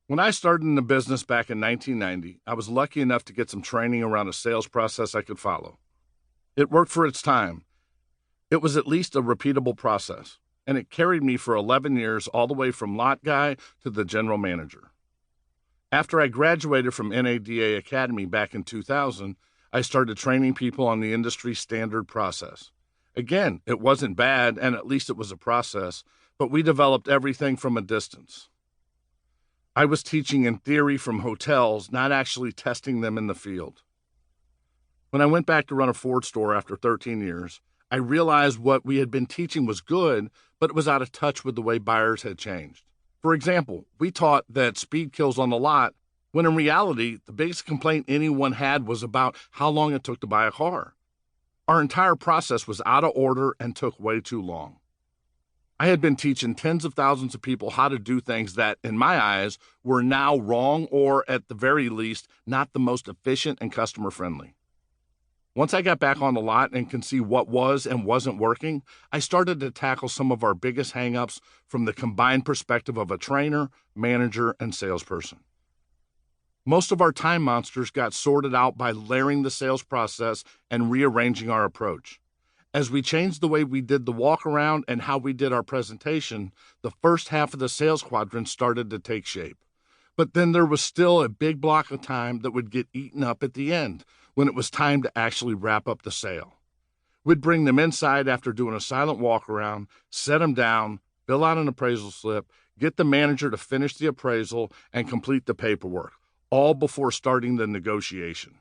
When I started in the business back in 1990, I was lucky enough to get some training around a sales process I could follow. It worked for its time. It was at least a repeatable process, and it carried me for 11 years all the way from lot guy to the general manager. After I graduated from NADA Academy back in 2000, I started training people on the industry standard process. Again, it wasn't bad, and at least it was a process, but we developed everything from a distance. I was teaching in theory from hotels, not actually testing them in the field. When I went back to run a Ford store after 13 years, I realized what we had been teaching was good, but it was out of touch with the way buyers had changed. For example, we taught that speed kills on the lot, when in reality, the biggest complaint anyone had was about how long it took to buy a car. Our entire process was out of order and took way too long. I had been teaching tens of thousands of people how to do things that, in my eyes, were now wrong or, at the very least, not the most efficient and customer-friendly. Once I got back on the lot and could see what was and wasn't working, I started to tackle some of our biggest hang-ups from the combined perspective of a trainer, manager, and salesperson. Most of our time monsters got sorted out by layering the sales process and rearranging our approach. As we changed the way we did the walk-around and how we did our presentation, the first half of the sales quadrant started to take shape. But then there was still a big block of time that would get eaten up at the end, when it was time to actually wrap up the sale. We'd bring them inside after doing a silent walk-around, set them down, fill out an appraisal slip, get the manager to finish the appraisal, and complete the paperwork, all before starting the negotiation.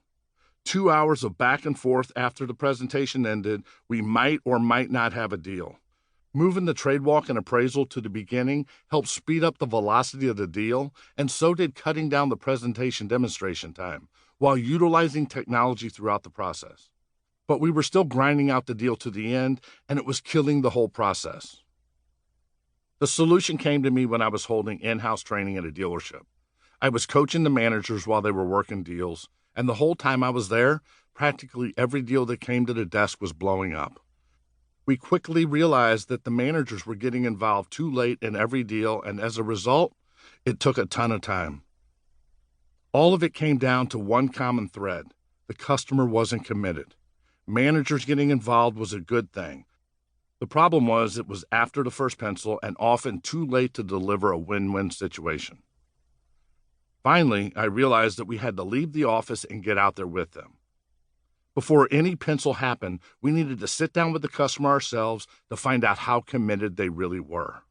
2 hours of back and forth after the presentation ended, we might or might not have a deal. Moving the trade walk and appraisal to the beginning helped speed up the velocity of the deal, and so did cutting down the presentation demonstration time, while utilizing technology throughout the process. But we were still grinding out the deal to the end, and it was killing the whole process. The solution came to me when I was holding in-house training at a dealership. I was coaching the managers while they were working deals, and the whole time I was there, practically every deal that came to the desk was blowing up. We quickly realized that the managers were getting involved too late in every deal, and as a result, it took a ton of time. All of it came down to one common thread. The customer wasn't committed. Managers getting involved was a good thing. The problem was it was after the first pencil and often too late to deliver a win-win situation. Finally, I realized that we had to leave the office and get out there with them. Before any pencil happened, we needed to sit down with the customer ourselves to find out how committed they really were.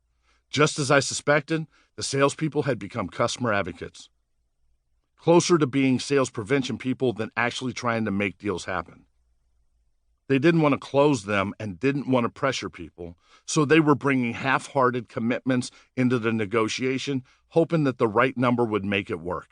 Just as I suspected, the salespeople had become customer advocates, closer to being sales prevention people than actually trying to make deals happen. They didn't want to close them and didn't want to pressure people, so they were bringing half-hearted commitments into the negotiation, hoping that the right number would make it work.